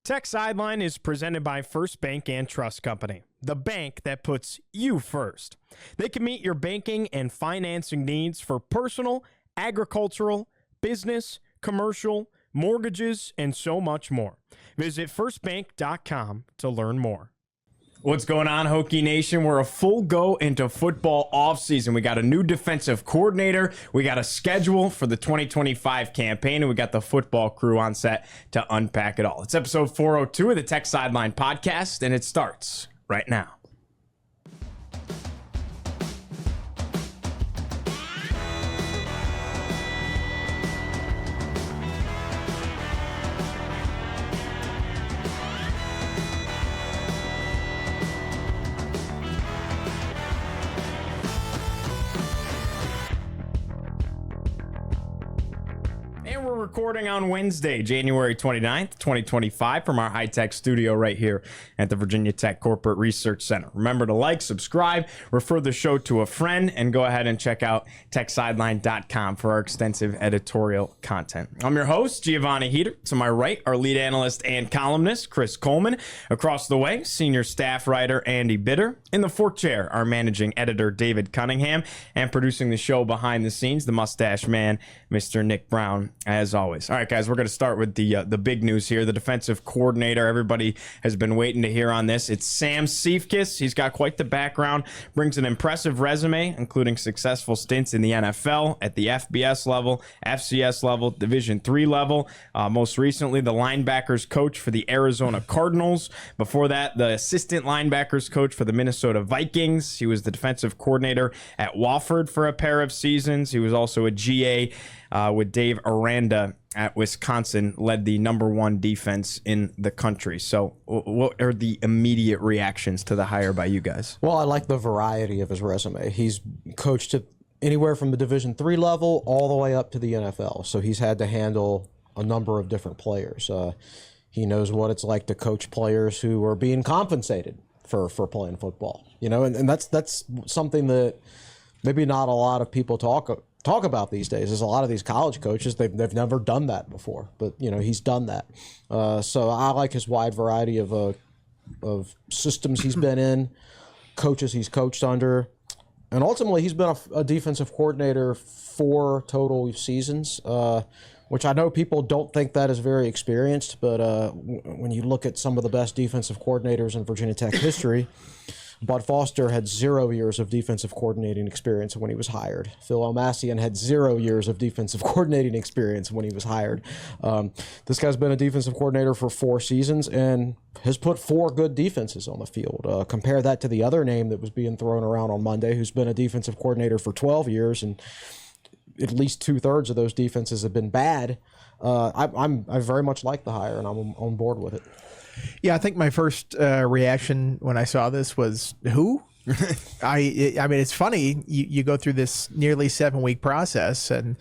Tech Sideline is presented by First Bank and Trust Company, the bank that puts you first. They can meet your banking and financing needs for personal, agricultural, business, commercial, mortgages, and so much more. Visit firstbank.com to learn more. What's going on, Hokie Nation? We're a full go into football offseason. We got a new defensive coordinator. We got a schedule for the 2025 campaign, and we got the football crew on set to unpack it all. It's episode 402 of the Tech Sideline podcast, and it starts right now. We're recording on Wednesday, January 29th, 2025 from our high-tech studio right here at the Virginia Tech Corporate Research Center. Remember to like, subscribe, refer the show to a friend, and go ahead and check out techsideline.com for our extensive editorial content. I'm your host, Giovanni Heater. To my right, our lead analyst and columnist, Chris Coleman. Across the way, senior staff writer Andy Bitter. In the fourth chair, our managing editor, David Cunningham. And producing the show behind the scenes, the mustache man, Mr. Nick Brown, as always. All right, guys, we're going to start with the big news here. The defensive coordinator, everybody has been waiting to hear on this. It's Sam Siefkes. He's got quite the background, brings an impressive resume, including successful stints in the NFL, at the FBS level, FCS level, Division III level. Most recently, the linebackers coach for the Arizona Cardinals. Before that, the assistant linebackers coach for the Minnesota Vikings. He was the defensive coordinator at Wofford for a pair of seasons. He was also a GA with Dave Aranda at Wisconsin, led the #1 defense in the country. So what are the immediate reactions to the hire by you guys? Well, I like the variety of his resume. He's coached at anywhere from the Division III level all the way up to the NFL. So he's had to handle a number of different players. He knows what it's like to coach players who are being compensated for playing football. You know, and that's something that maybe not a lot of people talk about these days. There's a lot of these college coaches, they've never done that before, but you know, he's done that. So I like his wide variety of systems he's been in, coaches he's coached under, and ultimately he's been a defensive coordinator 4 total seasons, which I know people don't think that is very experienced, but when you look at some of the best defensive coordinators in Virginia Tech history, Bud Foster had 0 years of defensive coordinating experience when he was hired. Phil Almassian had 0 years of defensive coordinating experience when he was hired. This guy's been a defensive coordinator for 4 seasons and has put 4 good defenses on the field. Compare that to the other name that was being thrown around on Monday, who's been a defensive coordinator for 12 years, and at least 2/3 of those defenses have been bad. I very much like the hire, and I'm on board with it. Yeah, I think my first reaction when I saw this was, who? I mean, it's funny. You go through this nearly 7-week process, and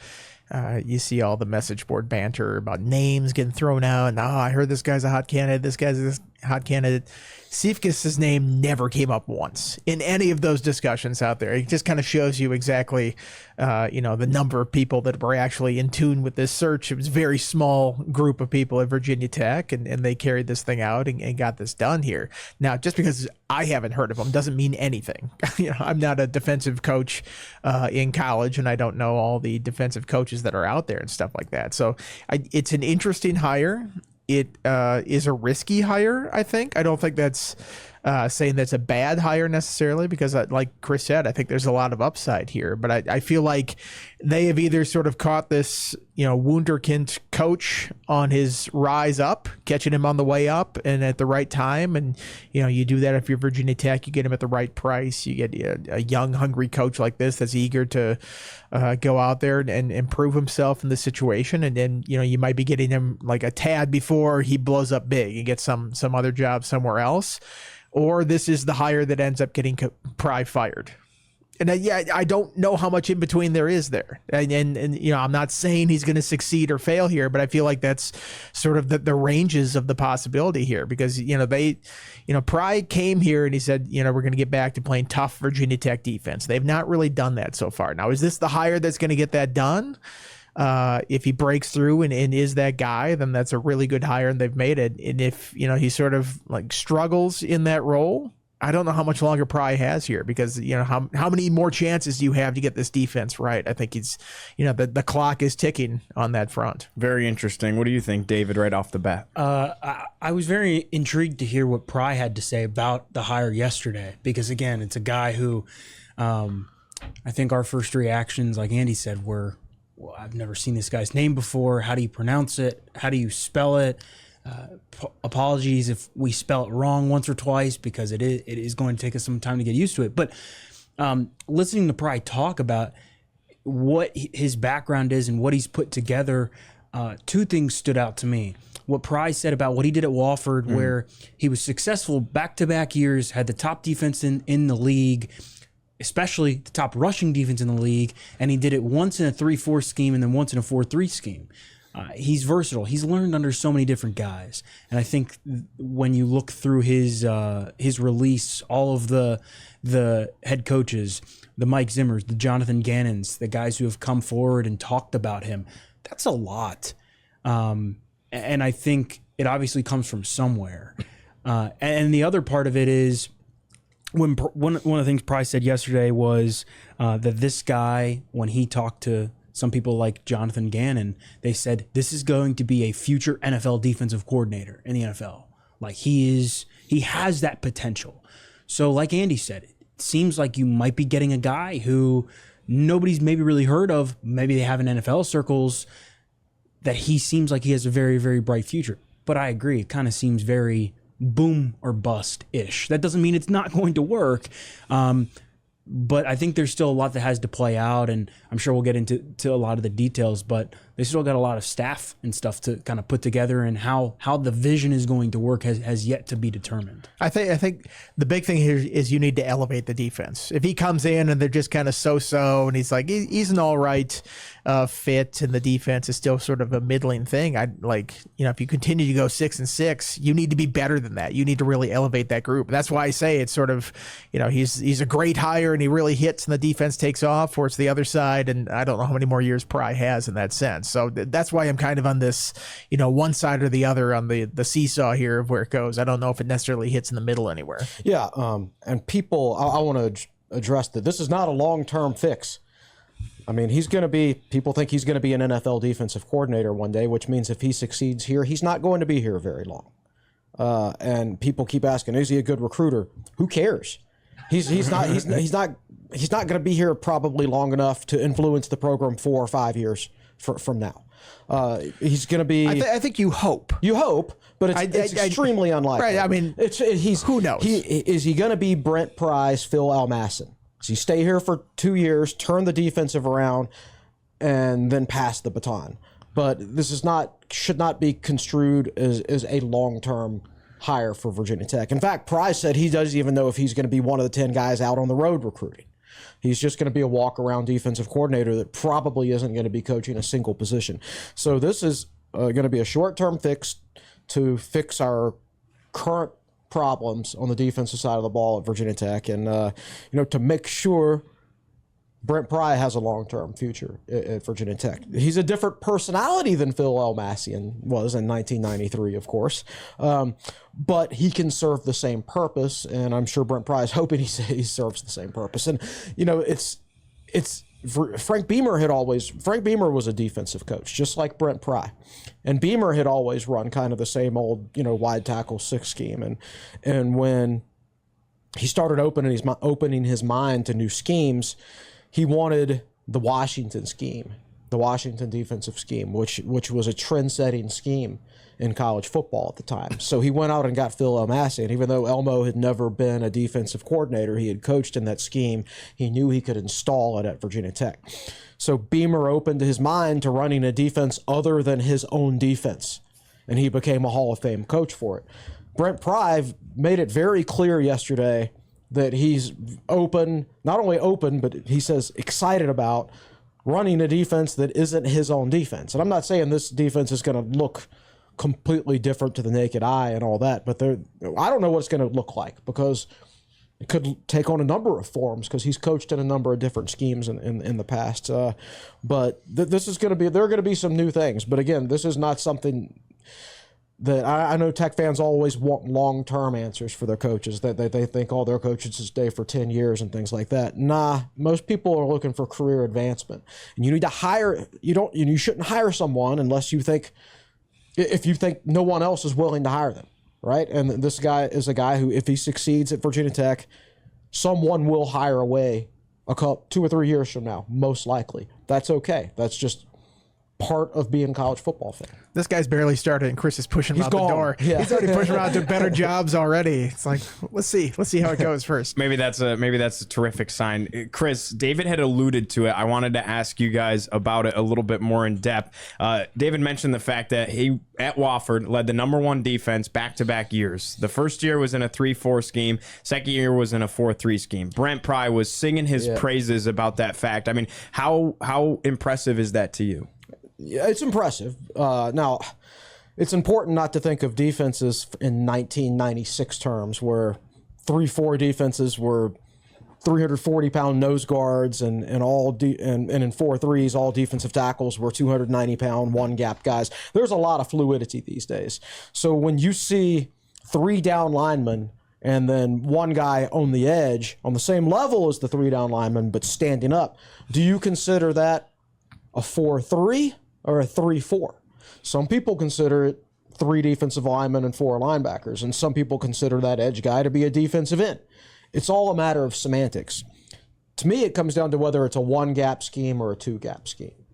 you see all the message board banter about names getting thrown out. And, I heard this guy's a hot candidate. This guy's a hot candidate. Siefkes' name never came up once in any of those discussions out there. It just kind of shows you exactly, the number of people that were actually in tune with this search. It was a very small group of people at Virginia Tech, and they carried this thing out and got this done here. Now, just because I haven't heard of him doesn't mean anything. I'm not a defensive coach in college, and I don't know all the defensive coaches that are out there and stuff like that. So it's an interesting hire. It is a risky hire, I think. I don't think that's saying that's a bad hire necessarily, because like Chris said, I think there's a lot of upside here. But I feel like they have either sort of caught this, wunderkind coach on his rise up, catching him on the way up and at the right time. And, you do that if you're Virginia Tech, you get him at the right price. You get a young, hungry coach like this that's eager to go out there and improve himself in the situation. And then, you might be getting him like a tad before he blows up big and gets some other job somewhere else. Or this is the hire that ends up getting Pry fired. And I don't know how much in between there is there. And I'm not saying he's going to succeed or fail here, but I feel like that's sort of the ranges of the possibility here, because, Pry came here and he said, we're going to get back to playing tough Virginia Tech defense. They've not really done that so far. Now, is this the hire that's going to get that done? If he breaks through and is that guy, then that's a really good hire, and they've made it. And if he sort of like struggles in that role, I don't know how much longer Pry has here, because how many more chances do you have to get this defense right? I think he's the clock is ticking on that front. Very interesting. What do you think, David, right off the bat? I was very intrigued to hear what Pry had to say about the hire yesterday, because again, it's a guy who I think our first reactions, like Andy said, were, well, I've never seen this guy's name before. How do you pronounce it? How do you spell it? Apologies if we spell it wrong once or twice, because it is going to take us some time to get used to it. But listening to Pry talk about what his background is and what he's put together, two things stood out to me. What Pry said about what he did at Wofford, where he was successful back-to-back years, had the top defense in the league, especially the top rushing defense in the league, and he did it once in a 3-4 scheme and then once in a 4-3 scheme. He's versatile. He's learned under so many different guys, and I think when you look through his release, all of the head coaches, the Mike Zimmers, the Jonathan Gannons, the guys who have come forward and talked about him, that's a lot, and I think it obviously comes from somewhere. And the other part of it is, one of the things Price said yesterday was that this guy, when he talked to some people like Jonathan Gannon, they said this is going to be a future NFL defensive coordinator in the NFL. Like he has that potential. So like Andy said, it seems like you might be getting a guy who nobody's maybe really heard of. Maybe they have in NFL circles, that he seems like he has a very, very bright future. But I agree, it kind of seems very boom or bust-ish. That doesn't mean it's not going to work. But I think there's still a lot that has to play out, and I'm sure we'll get into a lot of the details, but they still got a lot of staff and stuff to kind of put together, and how the vision is going to work has yet to be determined. I think the big thing here is you need to elevate the defense. If he comes in and they're just kind of so-so, and he's an all right fit, and the defense is still sort of a middling thing, if you continue to go 6-6, you need to be better than that. You need to really elevate that group. That's why I say it's sort of, he's a great hire and he really hits and the defense takes off, or it's the other side, and I don't know how many more years Pry has in that sense. So that's why I'm kind of on this, one side or the other on the seesaw here of where it goes. I don't know if it necessarily hits in the middle anywhere. Yeah, and people, I want to address that this is not a long-term fix. I mean, people think he's going to be an NFL defensive coordinator one day, which means if he succeeds here, he's not going to be here very long. And people keep asking, is he a good recruiter? Who cares? He's not going to be here probably long enough to influence the program 4 or 5 years from now. He's going to be. I think you hope. You hope, but it's extremely unlikely. Right. I mean, who knows? Is he going to be Brent Pry's Phil Almasson? Does he stay here for 2 years, turn the defensive around, and then pass the baton? But this should not be construed as a long-term hire for Virginia Tech. In fact, Pry said he doesn't even know if he's going to be one of the 10 guys out on the road recruiting. He's just going to be a walk-around defensive coordinator that probably isn't going to be coaching a single position. So this is going to be a short-term fix to fix our current problems on the defensive side of the ball at Virginia Tech, and to make sure Brent Pry has a long-term future at Virginia Tech. He's a different personality than Phil Almasson was in 1993, of course, but he can serve the same purpose, and I'm sure Brent Pry is hoping he serves the same purpose. And it's Frank Beamer was a defensive coach, just like Brent Pry. And Beamer had always run kind of the same old, wide tackle 6 scheme. And when he started opening his mind to new schemes, he wanted the Washington scheme, the Washington defensive scheme, which was a trend-setting scheme in college football at the time. So he went out and got Phil Almasson. Even though Elmo had never been a defensive coordinator, he had coached in that scheme. He knew he could install it at Virginia Tech. So Beamer opened his mind to running a defense other than his own defense, and he became a Hall of Fame coach for it. Brent Pry made it very clear yesterday that he's not only open, but he says excited about running a defense that isn't his own defense. And I'm not saying this defense is going to look completely different to the naked eye and all that, but I don't know what it's going to look like, because It could take on a number of forms because he's coached in a number of different schemes in the past. But this is going to be, there are going to be some new things. But again, this is not something that I know Tech fans always want long-term answers for their coaches. That they think, oh, their coaches will stay for 10 years and things like that. Nah, most people are looking for career advancement. And you need to hire, you shouldn't hire someone unless you think, if you think no one else is willing to hire them, right? And this guy is a guy who, if he succeeds at Virginia Tech, someone will hire away 2 or 3 years from now, most likely. That's okay. That's just part of being a college football fan. This guy's barely started, and Chris is pushing him out the door. Yeah. He's already pushing him out to better jobs already. It's like, let's see how it goes first. Maybe that's a terrific sign. Chris, David had alluded to it. I wanted to ask you guys about it a little bit more in depth. David mentioned the fact that he, at Wofford, led the #1 defense back-to-back years. The first year was in a 3-4 scheme. Second year was in a 4-3 scheme. Brent Pry was singing his praises about that fact. I mean, how impressive is that to you? Yeah, it's impressive. Now, it's important not to think of defenses in 1996 terms, where 3-4 defenses were 340-pound nose guards, and in 4-3s, all defensive tackles were 290-pound one-gap guys. There's a lot of fluidity these days. So when you see 3 down linemen and then one guy on the edge on the same level as the 3 down linemen but standing up, do you consider that a 4-3 or a 3-4? Some people consider it 3 defensive linemen and 4 linebackers, and some people consider that edge guy to be a defensive end. It's all a matter of semantics. To me, it comes down to whether it's a 1-gap scheme or a 2-gap scheme.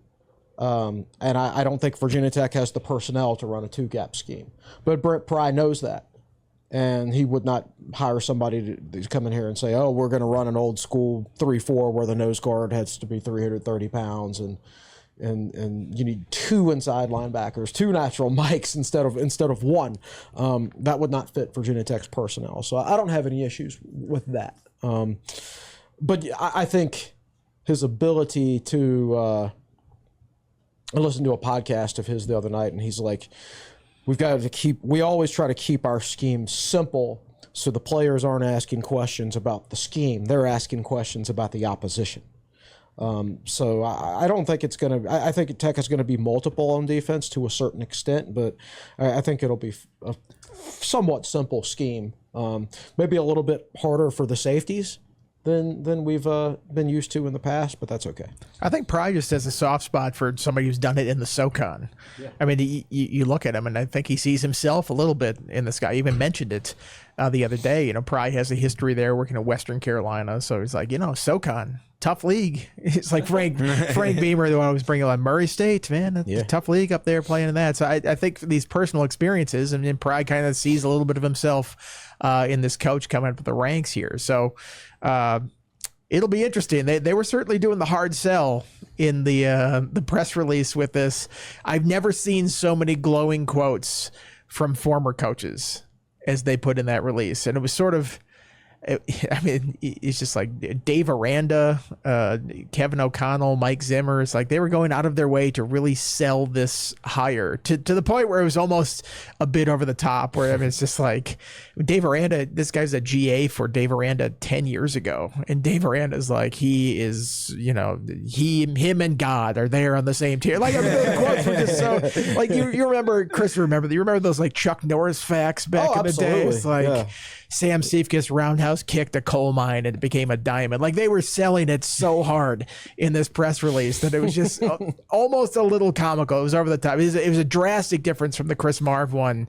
And I don't think Virginia Tech has the personnel to run a 2-gap scheme. But Brent Pry knows that. And he would not hire somebody to come in here and say, oh, we're going to run an old school 3-4 where the nose guard has to be 330 pounds and you need 2 inside linebackers, 2 natural Mikes instead of 1. That would not fit Virginia Tech's personnel. So I don't have any issues with that. But I think his ability to I listened to a podcast of his the other night, and he's like, we always try to keep our scheme simple so the players aren't asking questions about the scheme. They're asking questions about the opposition. So I don't think it's going to, I think Tech is going to be multiple on defense to a certain extent, but I think it'll be a somewhat simple scheme. Maybe a little bit harder for the safeties than we've been used to in the past, but that's okay. I think Pry just has a soft spot for somebody who's done it in the SoCon. Yeah. I mean, you look at him, and I think he sees himself a little bit in this guy. He even mentioned it the other day. You know, Pry has a history there working at Western Carolina, so he's like, SoCon, tough league. It's like Frank Beamer, the one I was bringing on Murray State, man. It's a tough league up there playing in that. So I think these personal experiences, and then Pry kind of sees a little bit of himself in this coach coming up the ranks here. So it'll be interesting. They were certainly doing the hard sell in the press release with this. I've never seen so many glowing quotes from former coaches as they put in that release. And it was sort of, it's just like Dave Aranda, Kevin O'Connell, Mike Zimmer. It's like they were going out of their way to really sell this hire to the point where it was almost a bit over the top, where it's just like Dave Aranda, this guy's a GA for Dave Aranda 10 years ago. And Dave Aranda's like, he is, him and God are there on the same tier. Like, the quotes were just so, like, you remember, Chris, you remember those like Chuck Norris facts back in the day? It's like, Sam Siefkes roundhouse kicked a coal mine and it became a diamond. Like, they were selling it so hard in this press release that it was just almost a little comical. It was over the top. It was a drastic difference from the Chris Marv one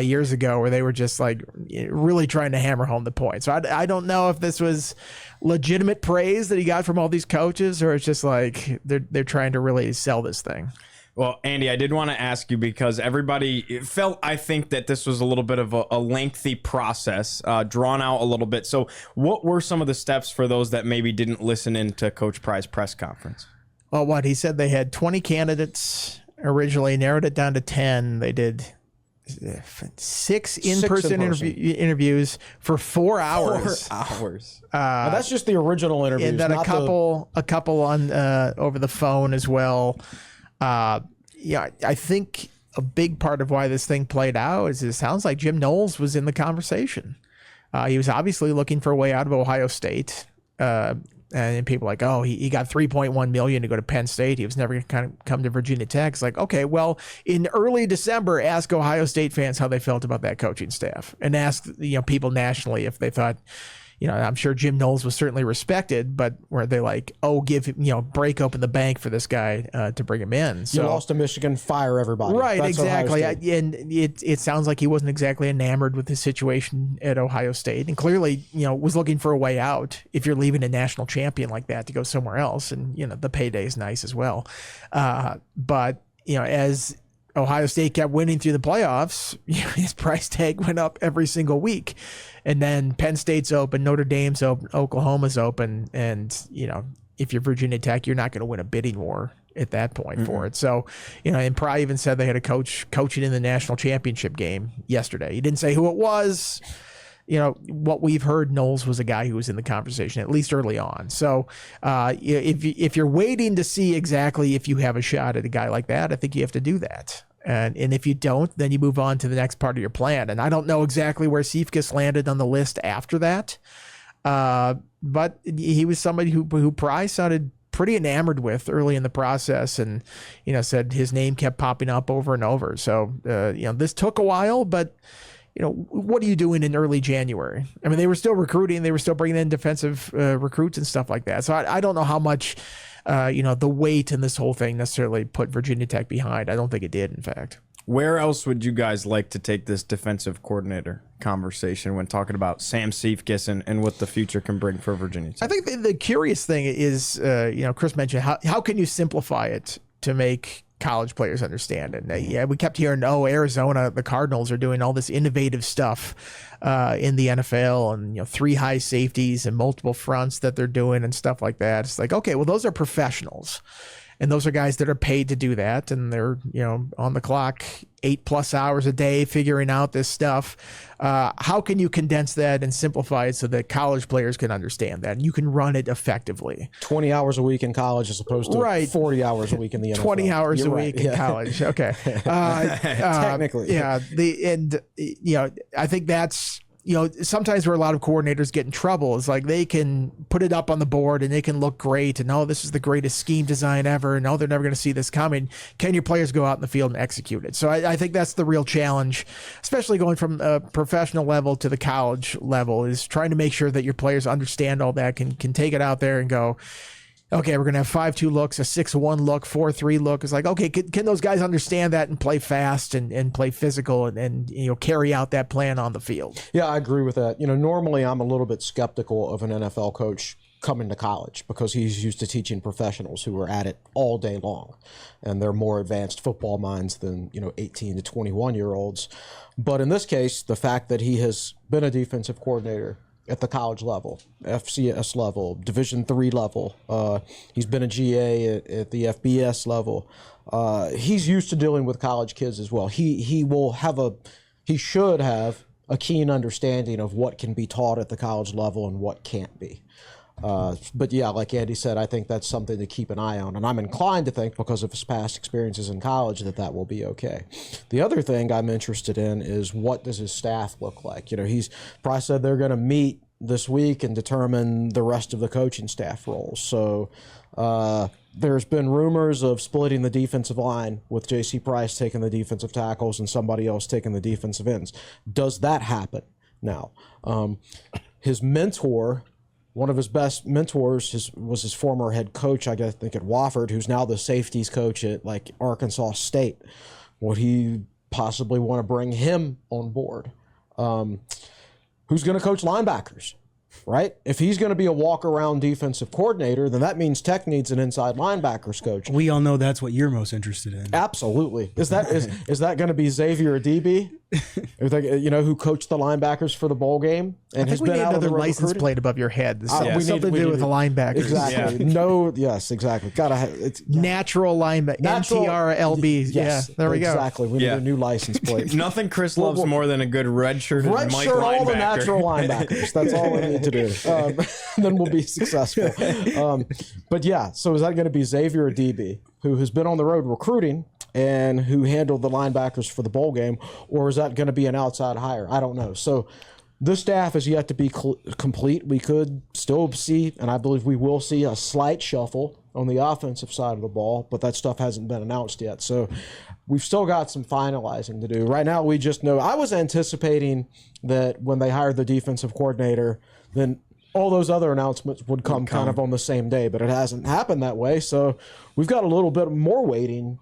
years ago, where they were just like really trying to hammer home the point. So I don't know if this was legitimate praise that he got from all these coaches, or it's just like they're trying to really sell this thing. Well, Andy, I did want to ask you, because everybody felt, I think, that this was a little bit of a lengthy process, drawn out a little bit. So what were some of the steps for those that maybe didn't listen in to Coach Pry's press conference? Well, he said they had 20 candidates originally, narrowed it down to 10. They did 6 in-person interviews for 4 hours. 4 hours. That's just the original interviews. And then a couple on over the phone as well. I think a big part of why this thing played out is it sounds like Jim Knowles was in the conversation. He was obviously looking for a way out of Ohio State. And people are like, oh, he got $3.1 million to go to Penn State. He was never going to kind of come to Virginia Tech. It's like, okay, well, in early December, ask Ohio State fans how they felt about that coaching staff, and ask people nationally if they thought, I'm sure Jim Knowles was certainly respected, but were they like, oh, break open the bank for this guy to bring him in? So, you lost to Michigan, fire everybody. Right, That's exactly. And it sounds like he wasn't exactly enamored with his situation at Ohio State, and clearly, was looking for a way out if you're leaving a national champion like that to go somewhere else, and the payday is nice as well. But as Ohio State kept winning through the playoffs, his price tag went up every single week. And then Penn State's open, Notre Dame's open, Oklahoma's open. And, if you're Virginia Tech, you're not going to win a bidding war at that point for it. So, and Pry even said they had a coach coaching in the national championship game yesterday. He didn't say who it was. What we've heard, Knowles was a guy who was in the conversation, at least early on. So if you're waiting to see exactly if you have a shot at a guy like that, I think you have to do that. And if you don't, then you move on to the next part of your plan. And I don't know exactly where Siefkes landed on the list after that. But he was somebody who Pry sounded pretty enamored with early in the process, and, said his name kept popping up over and over. So, this took a while, but what are you doing in early January? I mean, they were still recruiting. They were still bringing in defensive recruits and stuff like that. So I don't know how much, the weight in this whole thing necessarily put Virginia Tech behind. I don't think it did, in fact. Where else would you guys like to take this defensive coordinator conversation when talking about Sam Siefkes and what the future can bring for Virginia Tech? I think the curious thing is, Chris mentioned, how can you simplify it to make college players understand it? Yeah, we kept hearing, Arizona, the Cardinals are doing all this innovative stuff in the NFL, and 3 high safeties and multiple fronts that they're doing and stuff like that. It's like, okay, well, those are professionals, and those are guys that are paid to do that, and they're on the clock 8+ hours a day figuring out this stuff. How can you condense that and simplify it so that college players can understand that and you can run it effectively? 20 hours a week in college as opposed to 40 hours a week in the NFL. 20 hours You're a right. week in college. Okay. Technically. Yeah. I think that's, sometimes where a lot of coordinators get in trouble is like they can put it up on the board and they can look great and, this is the greatest scheme design ever, and they're never going to see this coming. Can your players go out in the field and execute it? So I think that's the real challenge, especially going from a professional level to the college level, is trying to make sure that your players understand all that, can take it out there and go, okay, we're going to have 5-2 looks, a 6-1 look, 4-3 look. It's like, okay, can those guys understand that and play fast and play physical and carry out that plan on the field? Yeah, I agree with that. Normally I'm a little bit skeptical of an NFL coach coming to college because he's used to teaching professionals who are at it all day long, and they're more advanced football minds than 18 to 21-year-olds. But in this case, the fact that he has been a defensive coordinator at the college level, FCS level, Division III level. He's been a GA at the FBS level. He's used to dealing with college kids as well. He should have a keen understanding of what can be taught at the college level and what can't be. But yeah, like Andy said, I think that's something to keep an eye on. And I'm inclined to think, because of his past experiences in college, that will be okay. The other thing I'm interested in is, what does his staff look like? He's probably said they're going to meet this week and determine the rest of the coaching staff roles. So there's been rumors of splitting the defensive line, with J.C. Price taking the defensive tackles and somebody else taking the defensive ends. Does that happen now? His mentor, one of his best mentors, was his former head coach, I think at Wofford, who's now the safeties coach at Arkansas State. Would he possibly want to bring him on board? Who's going to coach linebackers, right? If he's going to be a walk-around defensive coordinator, then that means Tech needs an inside linebackers coach. We all know that's what you're most interested in. Absolutely. Is that going to be Xavier DB? Who coached the linebackers for the bowl game? And I think we need another license plate above your head. This something to do with the linebackers. Exactly. Yeah. Yes, exactly. It's natural linebacker. NTRLB. Yes, there we go. Exactly. We need a new license plate. Nothing Chris loves more than a good red shirt. Red shirt, all the natural linebackers. That's all we need to do. Then we'll be successful. But yeah, so is that going to be Xavier DB, who has been on the road recruiting and who handled the linebackers for the bowl game, or is that going to be an outside hire? I don't know. So the staff is yet to be complete. We could still see, and I believe we will see, a slight shuffle on the offensive side of the ball, but that stuff hasn't been announced yet. So we've still got some finalizing to do. Right now, we just know. I was anticipating that when they hired the defensive coordinator, then all those other announcements would come kind of on the same day, but it hasn't happened that way. So we've got a little bit more waiting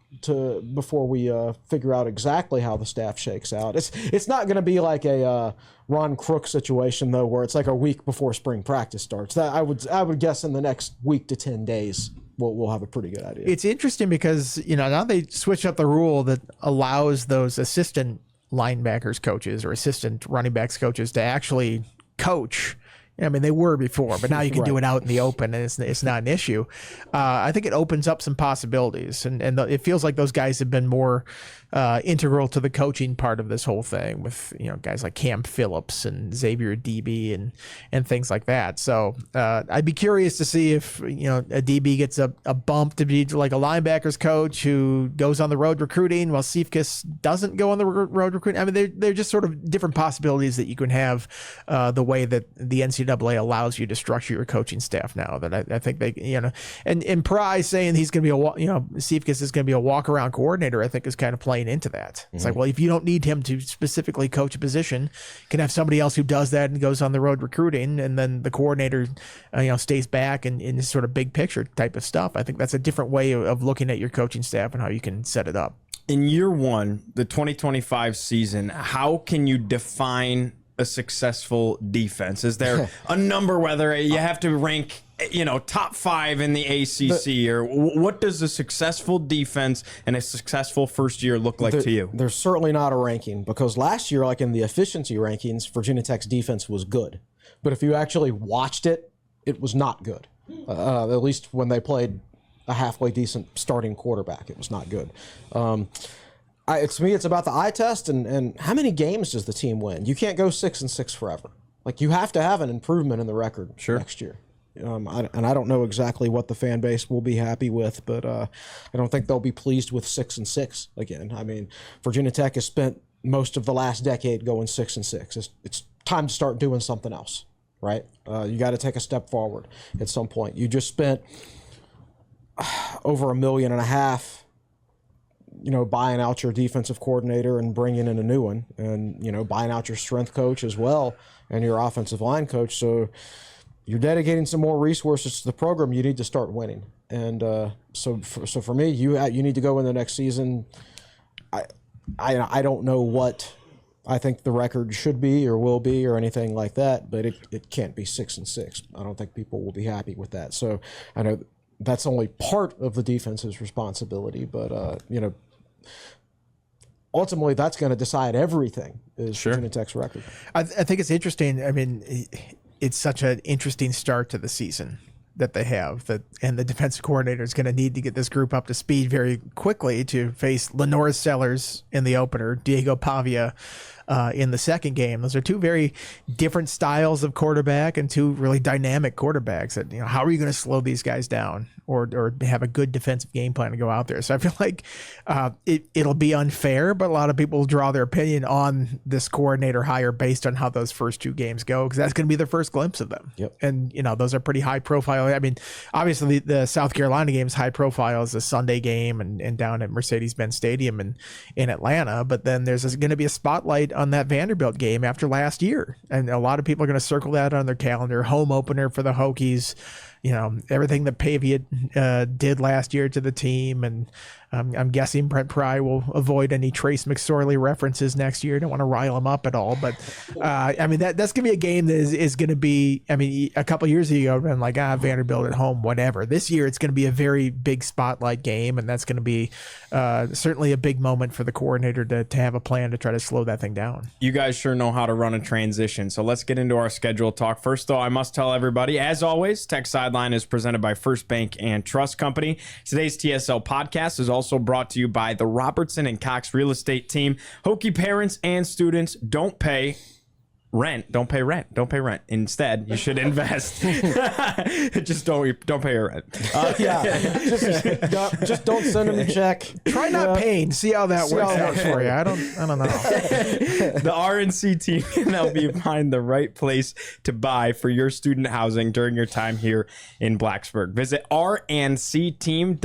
before we figure out exactly how the staff shakes out. It's not going to be like a Ron Crook situation though, where it's like a week before spring practice starts. That I would guess in the next week to 10 days we'll have a pretty good idea. It's interesting because now they switched up the rule that allows those assistant linebackers coaches or assistant running backs coaches to actually coach. I mean, they were before, but now you can do it out in the open, and it's not an issue. I think it opens up some possibilities, and it feels like those guys have been more integral to the coaching part of this whole thing with guys like Cam Phillips and Xavier DB and things like that. So I'd be curious to see if a DB gets a bump to be like a linebackers coach who goes on the road recruiting while Siefkes doesn't go on the road recruiting. I mean, they're just sort of different possibilities that you can have the way that the NCAA allows you to structure your coaching staff now. That I think they and Pry saying he's going to be Siefkes is going to be a walk around coordinator, I think is kind of playing into that. It's like, well, if you don't need him to specifically coach a position, you can have somebody else who does that and goes on the road recruiting, and then the coordinator stays back and in this sort of big picture type of stuff. I think that's a different way of looking at your coaching staff and how you can set it up. In year one, the 2025 season, how can you define a successful defense? Is there a number, whether you have to rank top 5 in the ACC, or what does a successful defense and a successful first year look like to you? There's certainly not a ranking, because last year, like in the efficiency rankings, Virginia Tech's defense was good. But if you actually watched it, it was not good. At least when they played a halfway decent starting quarterback, it was not good. To me, it's about the eye test and how many games does the team win? You can't go 6-6 forever. Like, you have to have an improvement in the record next year. I don't know exactly what the fan base will be happy with, but I don't think they'll be pleased with 6-6 again. I mean, Virginia Tech has spent most of the last decade going 6-6. It's time to start doing something else, right? You got to take a step forward at some point. You just spent over $1.5 million, buying out your defensive coordinator and bringing in a new one, and buying out your strength coach as well and your offensive line coach. So you're dedicating some more resources to the program. You need to start winning, and so for me, you need to go in the next season. I don't know what I think the record should be or will be or anything like that, but it can't be 6-6. I don't think people will be happy with that. So I know that's only part of the defense's responsibility, but ultimately that's going to decide everything. Is Virginia Tech's record. I think it's interesting. I mean, it's such an interesting start to the season that they have, and the defensive coordinator is going to need to get this group up to speed very quickly to face Lenore Sellers in the opener, Diego Pavia in the second game. Those are two very different styles of quarterback and two really dynamic quarterbacks. That how are you going to slow these guys down or have a good defensive game plan to go out there? So I feel like it'll be unfair, but a lot of people will draw their opinion on this coordinator hire based on how those first two games go, because that's going to be their first glimpse of them. Yep. And those are pretty high profile. I mean, obviously the South Carolina game is high profile as a Sunday game and down at Mercedes-Benz Stadium in Atlanta, but then there's going to be a spotlight on that Vanderbilt game after last year, and a lot of people are going to circle that on their calendar. Home opener for the Hokies, everything that Pavia did last year to the team, and I'm guessing Brent Pry will avoid any Trace McSorley references next year. Don't want to rile him up at all, but I mean that's gonna be a game that is gonna be. I mean, a couple years ago, been like Vanderbilt at home, whatever. This year, it's gonna be a very big spotlight game, and that's gonna be certainly a big moment for the coordinator to have a plan to try to slow that thing down. You guys sure know how to run a transition, so let's get into our schedule talk. First, though, I must tell everybody, as always, Tech Sideline is presented by First Bank and Trust Company. Today's TSL podcast is also brought to you by the Robertson and Cox Real Estate Team. Hokie parents and students, don't pay rent. Don't pay rent. Don't pay rent. Instead, you should invest. Just don't pay your rent. Just don't send them a check. Try not paying. See how that works out for you. I don't know. The RNC team can help you find the right place to buy for your student housing during your time here in Blacksburg. Visit rncteam.com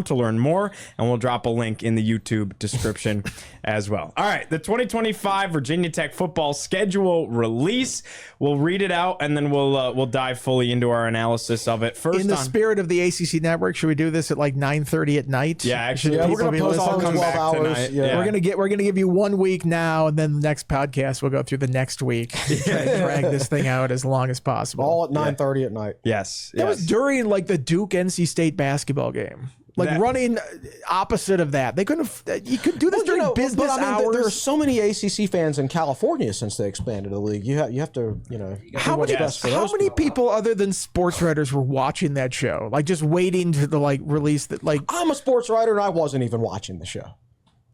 to learn more, and we'll drop a link in the YouTube description as well. All right, the 2025 Virginia Tech football schedule release. We'll read it out, and then we'll dive fully into our analysis of it. First, in the spirit of the ACC network, should we do this at like 9:30 at night? Yeah, actually, we're gonna post all on come 12 back hours. tonight. Yeah. We're gonna give you 1 week now, and then the next podcast we'll go through the next week. Try and drag this thing out as long as possible. All at 9:30 at night. Yes, That was during like the Duke NC State basketball game. Like running opposite of that. They couldn't have, you could do this during business hours. There are so many ACC fans in California since they expanded the league. You have to, How many people other than sports writers were watching that show? Like just waiting to the release that I'm a sports writer and I wasn't even watching the show.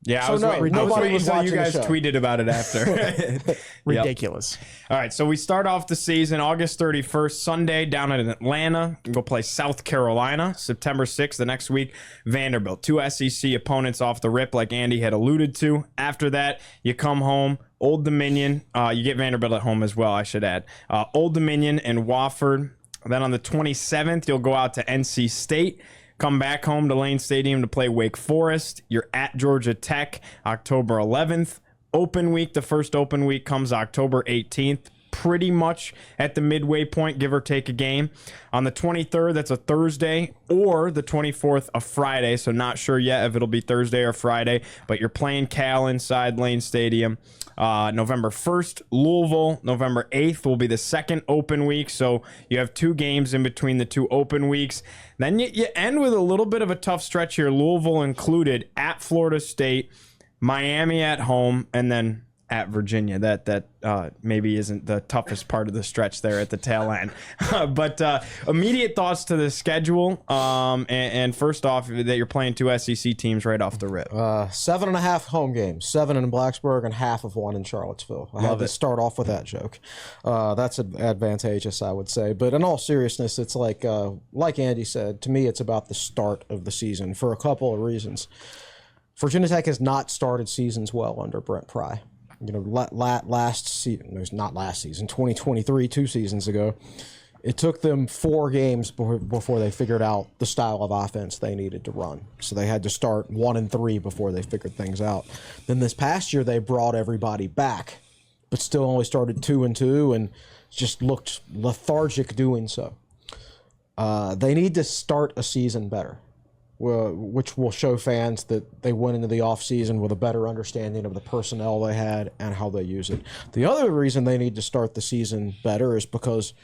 Yeah, So I was waiting nobody was until you watching guys the show. tweeted about it after. ridiculous. All right, so we start off the season August 31st, Sunday, down in Atlanta. We'll play South Carolina. September 6th, the next week, Vanderbilt. 2 SEC opponents off the rip, like Andy had alluded to. After that, you come home, Old Dominion. You get Vanderbilt at home as well, I should add. Old Dominion and Wofford. Then on the 27th, you'll go out to NC State. Come back home to Lane Stadium to play Wake Forest. You're at Georgia Tech October 11th. Open week, the first open week comes October 18th. Pretty much at the midway point, give or take a game. On the 23rd, that's a Thursday, or the 24th, a Friday. So not sure yet if it'll be Thursday or Friday, but you're playing Cal inside Lane Stadium. November 1st, Louisville. November 8th will be the second open week. So you have 2 games in between the 2 open weeks. Then you end with a little bit of a tough stretch here, Louisville included, at Florida State, Miami at home, and then at Virginia. That maybe isn't the toughest part of the stretch there at the tail end. But immediate thoughts to the schedule. And first off, that you're playing 2 SEC teams right off the rip. 7.5 home games, 7 in Blacksburg and half of 1 in Charlottesville. I had to start off with that joke. That's advantageous, I would say. But in all seriousness, it's like Andy said, to me, it's about the start of the season for a couple of reasons. Virginia Tech has not started seasons well under Brent Pry. Last season, not last season, 2023, 2 seasons ago, it took them 4 games before they figured out the style of offense they needed to run. So they had to start 1-3 before they figured things out. Then this past year, they brought everybody back, but still only started 2-2 and just looked lethargic doing so. They need to start a season better, which will show fans that they went into the offseason with a better understanding of the personnel they had and how they use it. The other reason they need to start the season better is because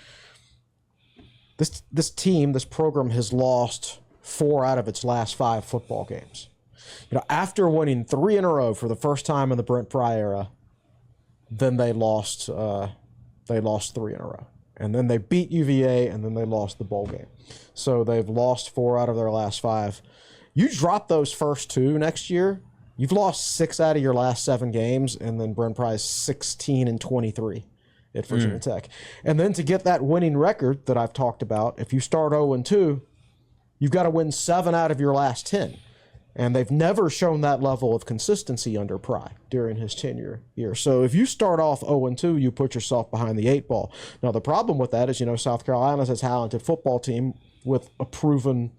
this program has lost 4 out of its last 5 football games. After winning 3 in a row for the first time in the Brent Pry era, then they lost 3 in a row. And then they beat UVA, and then they lost the bowl game. So they've lost 4 out of their last 5. You drop those first 2 next year, you've lost 6 out of your last 7 games, and then Brent Pry's 16-23 at Virginia Tech. And then to get that winning record that I've talked about, if you start 0-2, you've got to win 7 out of your last 10. And they've never shown that level of consistency under Pry during his tenure here. So if you start off 0-2, you put yourself behind the 8 ball. Now, the problem with that is, South Carolina's a talented football team with a proven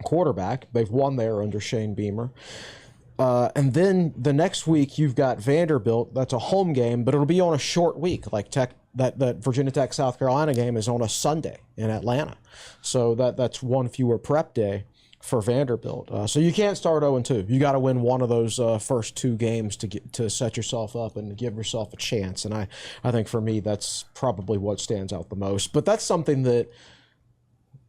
quarterback. They've won there under Shane Beamer. And then the next week, you've got Vanderbilt. That's a home game, but it'll be on a short week. Like that Virginia Tech South Carolina game is on a Sunday in Atlanta. So that's 1 fewer prep day for Vanderbilt. So you can't start 0-2. You got to win one of those first 2 games to set yourself up and give yourself a chance. And I think for me, that's probably what stands out the most. But that's something that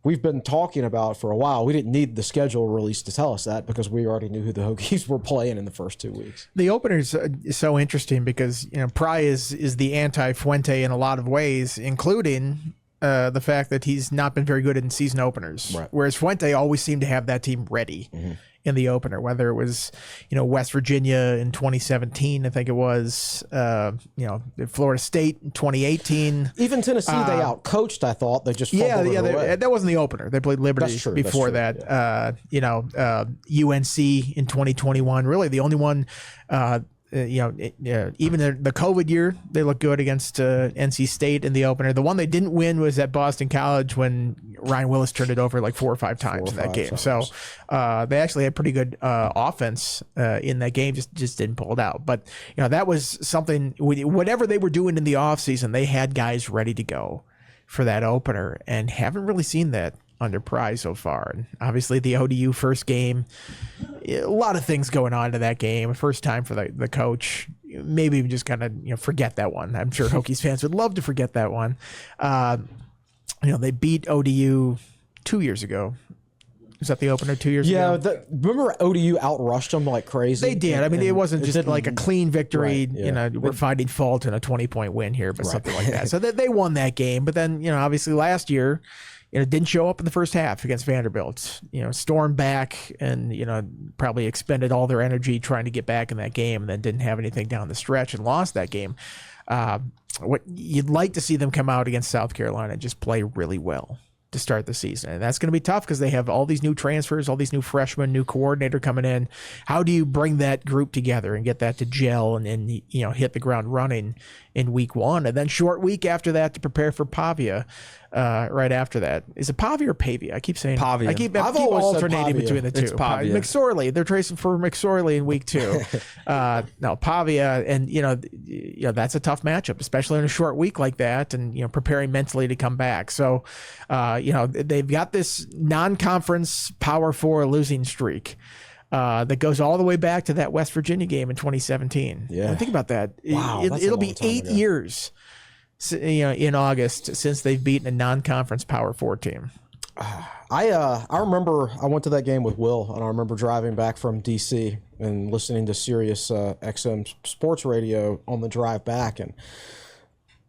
we've been talking about for a while. We didn't need the schedule release to tell us that because we already knew who the Hokies were playing in the first 2 weeks. The opener is so interesting because Pry is the anti-Fuente in a lot of ways, including the fact that he's not been very good in season openers. Right. Whereas Fuente always seemed to have that team ready in the opener, whether it was, West Virginia in 2017, I think it was, Florida State in 2018. Even Tennessee, they outcoached, I thought. They just fumbled it away. That wasn't the opener. They played Liberty before that. UNC in 2021, really the only one. Even the COVID year, they looked good against NC State in the opener. The one they didn't win was at Boston College when Ryan Willis turned it over like 4 or 5 times in that game. So they actually had pretty good offense in that game, just didn't pull it out. But that was something. Whatever they were doing in the offseason, they had guys ready to go for that opener, and haven't really seen that under Pry so far. And obviously the ODU first game, a lot of things going on in that game. First time for the coach. Maybe even just kind of forget that one. I'm sure Hokies fans would love to forget that one. They beat ODU 2 years ago. Was that the opener 2 years ago? Yeah, remember ODU outrushed them like crazy? They did. I mean, it wasn't just like a clean victory. Right, we're finding fault in a 20-point win here, but something like that. So they won that game. But then, obviously last year, didn't show up in the first half against Vanderbilt. Stormed back and, probably expended all their energy trying to get back in that game, and then didn't have anything down the stretch and lost that game. What you'd like to see them come out against South Carolina and just play really well to start the season. And that's going to be tough because they have all these new transfers, all these new freshmen, new coordinator coming in. How do you bring that group together and get that to gel and hit the ground running in week 1? And then short week after that to prepare for Pavia right after that. Is it Pavia or Pavia? I keep saying Pavia. I keep alternating between the two. It's Pavia. McSorley. They're tracing for McSorley in week 2. No, Pavia. And, that's a tough matchup, especially in a short week like that and, preparing mentally to come back. So, they've got this non-conference Power 4 losing streak that goes all the way back to that West Virginia game in 2017. Yeah. Think about that. Wow, It'll be 8 years in August since they've beaten a non-conference Power 4 team. I remember I went to that game with Will, and I remember driving back from D.C. and listening to Sirius XM sports radio on the drive back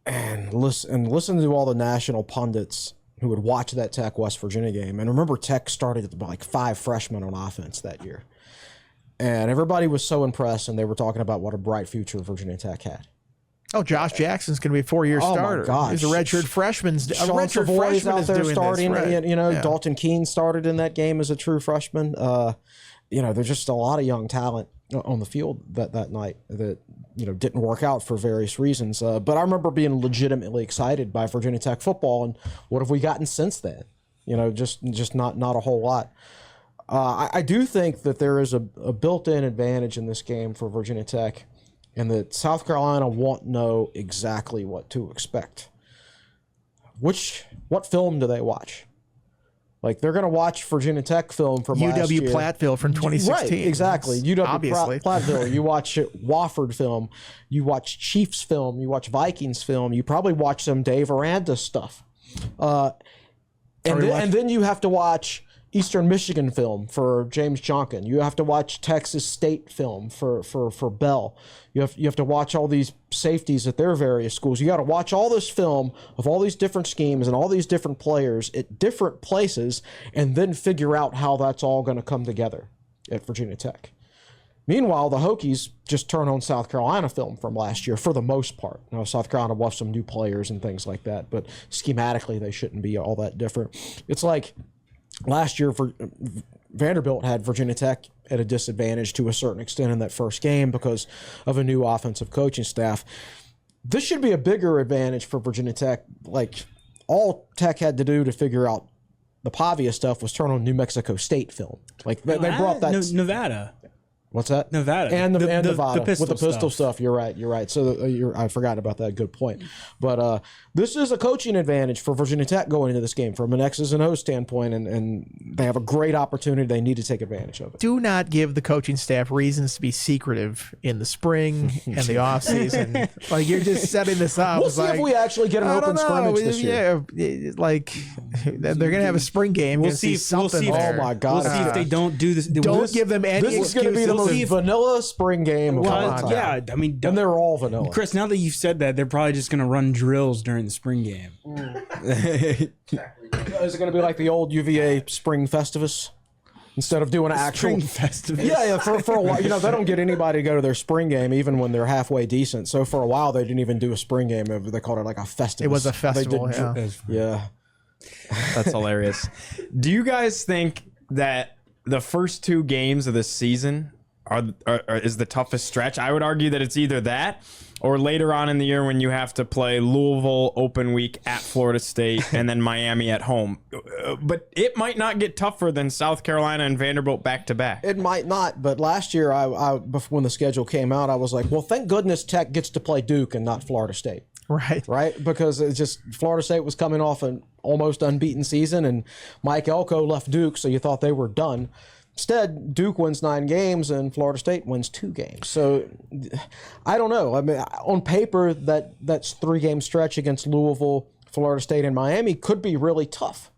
and listen to all the national pundits who would watch that Tech West Virginia game. And remember, Tech started with like 5 freshmen on offense that year. And everybody was so impressed, and they were talking about what a bright future Virginia Tech had. Oh, Josh Jackson's going to be a 4-year starter. My gosh. He's a redshirt freshman. Sean Savoy's out there starting. Right. Dalton Keene started in that game as a true freshman. There's just a lot of young talent on the field that night that didn't work out for various reasons. But I remember being legitimately excited by Virginia Tech football, and what have we gotten since then? Just not a whole lot. I do think that there is a built-in advantage in this game for Virginia Tech, and that South Carolina won't know exactly what to expect. What film do they watch? Like, they're going to watch Virginia Tech film from last year. UW-Platteville from 2016. Right, exactly. UW-Platteville. You watch Wofford film. You watch Chiefs film. You watch Vikings film. You probably watch some Dave Aranda stuff. And then you have to watch Eastern Michigan film for James Jonkin. You have to watch Texas State film for Bell. You have to watch all these safeties at their various schools. You got to watch all this film of all these different schemes and all these different players at different places, and then figure out how that's all going to come together at Virginia Tech. Meanwhile, the Hokies just turn on South Carolina film from last year for the most part. Now, South Carolina will have some new players and things like that, but schematically they shouldn't be all that different. It's like last year, Vanderbilt had Virginia Tech at a disadvantage to a certain extent in that first game because of a new offensive coaching staff. This should be a bigger advantage for Virginia Tech. Like, all Tech had to do to figure out the Pavia stuff was turn on New Mexico State film. Like, they brought that. Nevada. What's that? Nevada. And Nevada the pistol with the pistol stuff. You're right. So I forgot about that. Good point. But this is a coaching advantage for Virginia Tech going into this game from an X's and O's standpoint, and they have a great opportunity. They need to take advantage of it. Do not give the coaching staff reasons to be secretive in the spring and the offseason. Like, you're just setting this up. We'll see if we actually get an open scrimmage this year. Yeah, like, they're going to have a spring game. We'll see something. Oh my God! We'll see if they don't do this. Don't give them any This is going to be the most vanilla spring game of all time. Yeah, I mean, And they're all vanilla. Chris, now that you've said that, they're probably just going to run drills during the spring game. Is it going to be like the old UVA Spring Festivus? Instead of doing an actual Spring Festivus. Yeah, for a while, they don't get anybody to go to their spring game even when they're halfway decent. So for a while, they didn't even do a spring game. They called it like a Festivus. It was a festival. Yeah. That's hilarious. Do you guys think that the first 2 games of the season is the toughest stretch? I would argue that it's either that or later on in the year when you have to play Louisville open week at Florida State and then Miami at home. But it might not get tougher than South Carolina and Vanderbilt back to back. It might not, but last year, when the schedule came out, I was like, well, thank goodness Tech gets to play Duke and not Florida State. Right? Because it's just Florida State was coming off an almost unbeaten season, and Mike Elko left Duke, so you thought they were done. Instead, Duke wins 9 games and Florida State wins 2 games. So I don't know. I mean, on paper, that's 3-game stretch against Louisville, Florida State, and Miami could be really tough.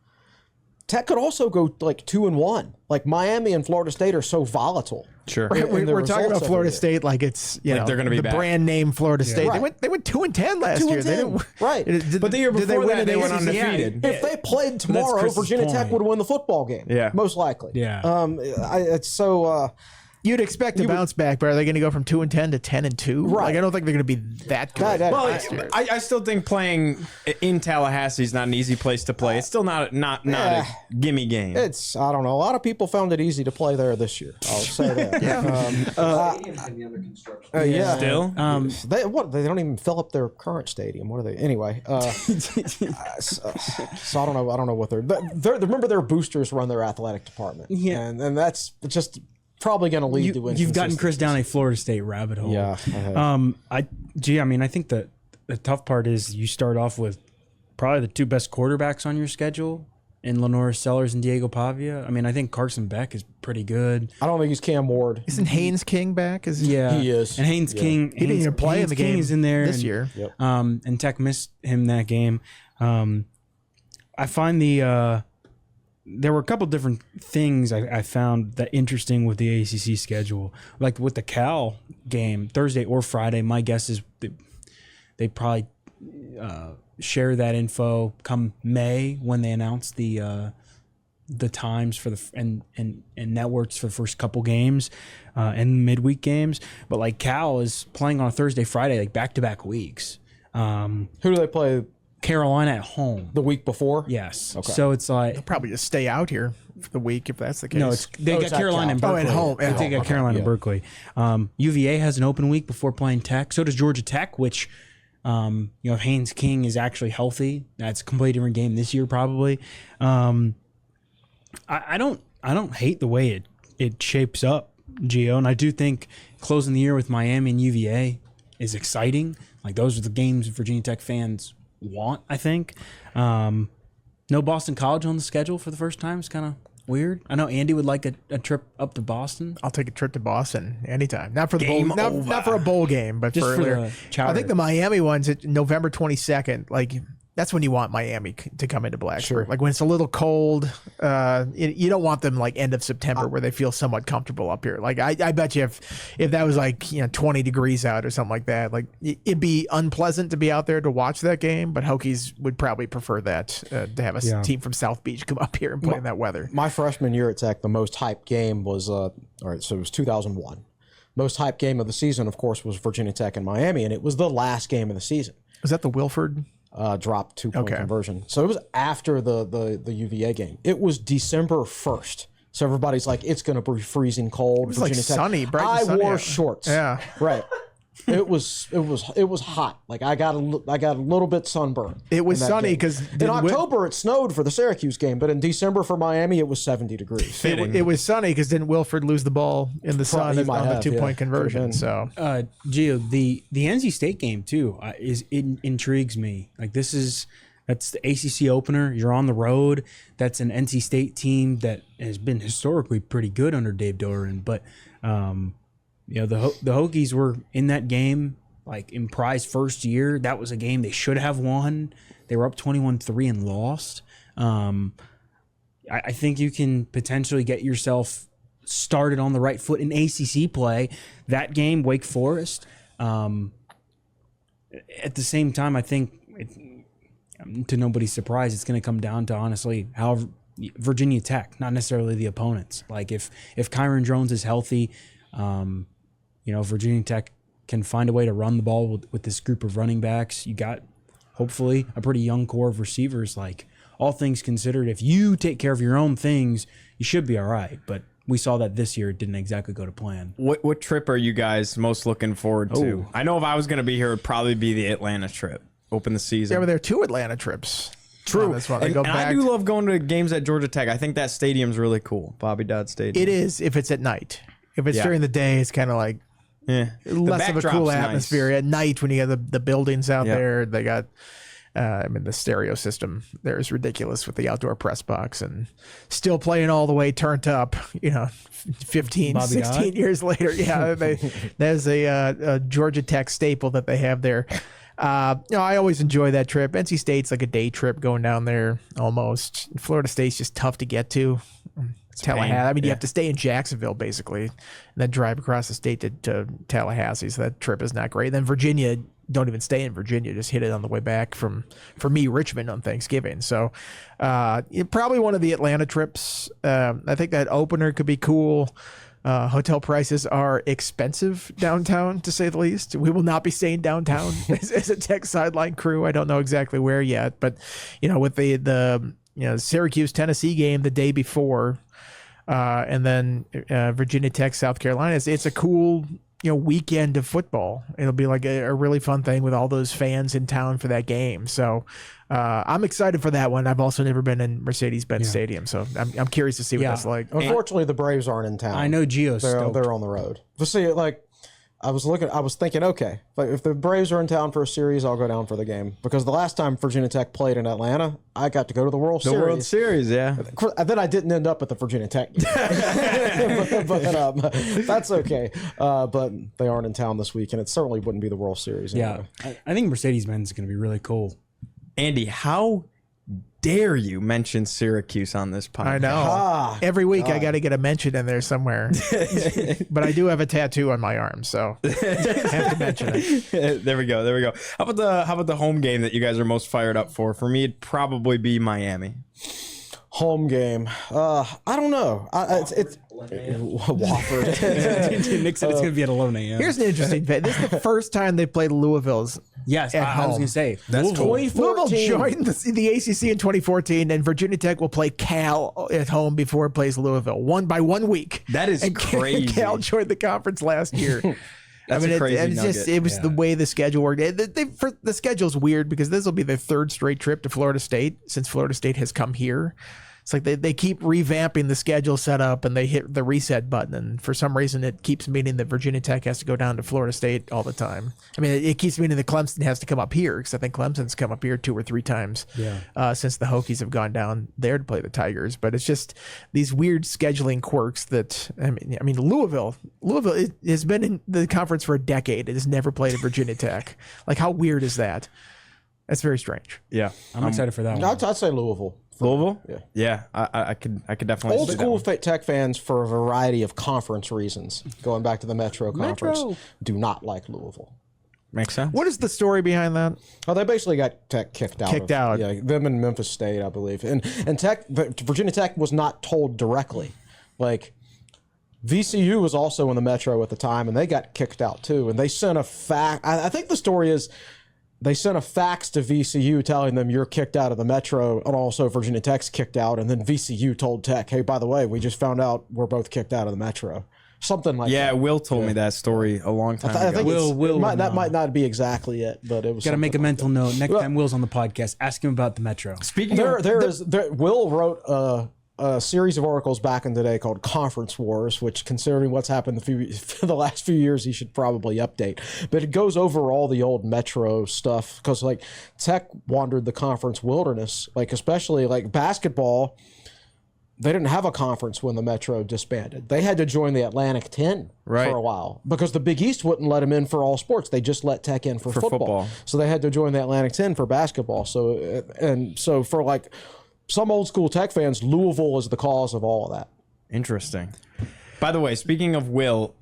Tech could also go like 2-1. Like Miami and Florida State are so volatile. Sure. We're talking about Florida State like it's they're going to be the back. brand name Florida State. Right. They went 2-10 last year. They didn't, right. But the year before that, they went undefeated. If they played tomorrow, Chris's Virginia Tech point. would win the football game. Yeah. Most likely. Yeah. It's so. You'd expect a bounce back, but are they going to go from 2-10 to 10-2? Right. Like, I don't think they're going to be that good. Well, I still think playing in Tallahassee is not an easy place to play. It's still not a gimme game. I don't know. A lot of people found it easy to play there this year. I'll say that. Yeah. Still? They don't even fill up their current stadium. What are they? Anyway. So I don't know. I don't know what remember their boosters run their athletic department. Yeah. And that's just probably going to lead to You've gotten Chris down a Florida State rabbit hole. Yeah. I think the tough part is you start off with probably the 2 best quarterbacks on your schedule in Lenora Sellers and Diego Pavia. I mean, I think Carson Beck is pretty good. don't think he's Cam Ward. Isn't Haynes King back? He is. And Haynes King. He didn't even play in the game is in there this year. Yep. And Tech missed him that game. I find there were a couple different things I found that interesting with the ACC schedule. Like with the Cal game, Thursday or Friday, my guess is they probably share that info come May when they announce the times for and networks for the first couple games and midweek games. But like Cal is playing on a Thursday, Friday, like back-to-back weeks. Who do they play Carolina at home. the week before? Yes. Okay. So it's like Probably just stay out here for the week if that's the case. no, they got it's at Carolina and Cal. Oh, Berkeley. at home. They got Carolina and Berkeley. UVA has an open week before playing Tech. So does Georgia Tech, which if Haynes King is actually healthy, that's a completely different game this year probably. I don't hate the way it shapes up, Gio, and I do think closing the year with Miami and UVA is exciting. Like those are the games Virginia Tech fans want, I think. No Boston College on the schedule for the first time. It's kind of weird. I know Andy would like a trip up to Boston. I'll take a trip to Boston anytime. Not for the Game bowl, over. not for a bowl game, but Just for for earlier. the chowder. I think the Miami one's at November 22nd. Like that's when you want Miami to come into Blacksburg. Sure. Like when it's a little cold. You don't want them like end of September where they feel somewhat comfortable up here. Like I bet you if that was like 20 degrees out or something like that, like it'd be unpleasant to be out there to watch that game. But Hokies would probably prefer that to have a team from South Beach come up here and play in that weather. My freshman year at Tech, the most hyped game was so it was 2001. Most hyped game of the season, of course, was Virginia Tech and Miami, and it was the last game of the season. Was that the Wilford? Dropped 2-point conversion. So it was after the UVA game. It was December 1st. So everybody's like, it's going to be freezing cold. It was like sunny, bright and I sunny wore out. shorts. Yeah. Right. It was hot. Like I got a little bit sunburned. It was in that sunny game. because in October it snowed for the Syracuse game, but in December for Miami it was 70 degrees. It was sunny because didn't Wilford lose the ball in the sun He on might the have, 2-point yeah. conversion? Could've So Gio, the NC State game too intrigues me. Like that's the ACC opener. You're on the road. That's an NC State team that has been historically pretty good under Dave Doran. But the Hokies were in that game like in Pry's first year. That was a game they should have won. They were up 21-3 and lost. I think you can potentially get yourself started on the right foot in ACC play. That game, Wake Forest. At the same time, I think, to nobody's surprise, it's going to come down to, honestly, how Virginia Tech, not necessarily the opponents. Like, if Kyron Jones is healthy, Virginia Tech can find a way to run the ball with this group of running backs. You got, hopefully, a pretty young core of receivers. Like, all things considered, if you take care of your own things, you should be all right. But we saw that this year it didn't exactly go to plan. What trip are you guys most looking forward to? I know if I was going to be here, it would probably be the Atlanta trip. Open the season. Yeah, but there are 2 Atlanta trips. True. This one. And I do love going to games at Georgia Tech. I think that stadium's really cool. Bobby Dodd Stadium. It is if it's at night. If it's during the day, it's kind of like less of a cool atmosphere. Nice. At night, when you have the buildings out there, they got the stereo system there is ridiculous with the outdoor press box, and still playing all the way turned up, 15, Bobby 16 Dodd? Years later. Yeah, there's a Georgia Tech staple that they have there. I always enjoy that trip. NC State's like a day trip going down there almost. Florida State's just tough to get to. Tallahassee. I mean, you have to stay in Jacksonville basically, and then drive across the state to Tallahassee. So that trip is not great. Then Virginia, don't even stay in Virginia. Just hit it on the way back for me, Richmond on Thanksgiving. So probably one of the Atlanta trips. I think that opener could be cool. Hotel prices are expensive downtown, to say the least. We will not be staying downtown as a Tech Sideline crew. I don't know exactly where yet, but with the Syracuse Tennessee game the day before, and then Virginia Tech South Carolina, it's a cool weekend of football. It'll be like a really fun thing with all those fans in town for that game. So I'm excited for that one. I've also never been in Mercedes-Benz Stadium, so I'm curious to see what that's like. Unfortunately, the Braves aren't in town. I know Gio's they're on the road. But see, I was thinking, okay, if the Braves are in town for a series, I'll go down for the game, because the last time Virginia Tech played in Atlanta, I got to go to the World Series. The World Series, yeah. Then I didn't end up at the Virginia Tech game. but that's okay. But they aren't in town this week, and it certainly wouldn't be the World Series anyway. Yeah, I think Mercedes-Benz is going to be really cool. Andy, how dare you mention Syracuse on this podcast? I know. Every week I got to get a mention in there somewhere. But I do have a tattoo on my arm, so I have to mention it. There we go. How about the home game that you guys are most fired up for? For me, it'd probably be Miami. Home game. I don't know. It's Wofford. Nick said it's going to be at 11 a.m. Here's an interesting fact. This is the first time they played Louisville's. Yes, at I home. was going to say. That's cool. Louisville joined the ACC in 2014, and Virginia Tech will play Cal at home before it plays Louisville, by 1 week. That is crazy. Cal joined the conference last year. That's a crazy nugget. It was the way the schedule worked. The schedule's weird because this will be their 3rd straight trip to Florida State since Florida State has come here. It's like they keep revamping the schedule setup, and they hit the reset button, and for some reason it keeps meaning that Virginia Tech has to go down to Florida State all the time. I mean, it keeps meaning that Clemson has to come up here, because I think Clemson's come up here 2 or 3 times since the Hokies have gone down there to play the Tigers. But it's just these weird scheduling quirks that I mean Louisville has been in the conference for a decade. It has never played at Virginia Tech. Like, how weird is that? That's very strange. Yeah, I'm excited for that one. I'd say Louisville. Louisville? Yeah. I could definitely Old see school that one. Tech fans, for a variety of conference reasons, going back to the Metro Conference, do not like Louisville. Makes sense. What is the story behind that? Oh, they basically got Tech kicked out. Yeah, them and Memphis State, I believe. And Virginia Tech was not told directly. Like, VCU was also in the Metro at the time, and they got kicked out too. And they sent a fax. I think the story is they sent a fax to VCU telling them you're kicked out of the Metro, and also Virginia Tech's kicked out. And then VCU told Tech, hey, by the way, we just found out we're both kicked out of the Metro. Something like that. Yeah, Will told me that story a long time I ago. think that might not be exactly it, but it was. Got to make a mental note. Next time Will's on the podcast, ask him about the Metro. Speaking Will wrote a series of articles back in the day called Conference Wars, which, considering what's happened the last few years, he should probably update. But it goes over all the old Metro stuff, because like Tech wandered the conference wilderness, like especially like basketball. They didn't have a conference when the Metro disbanded. They had to join the Atlantic 10 for a while because the Big East wouldn't let them in for all sports. They just let Tech in for football. So they had to join the Atlantic 10 for basketball. So for like some old school Tech fans, Louisville is the cause of all of that. Interesting. By the way, speaking of Will,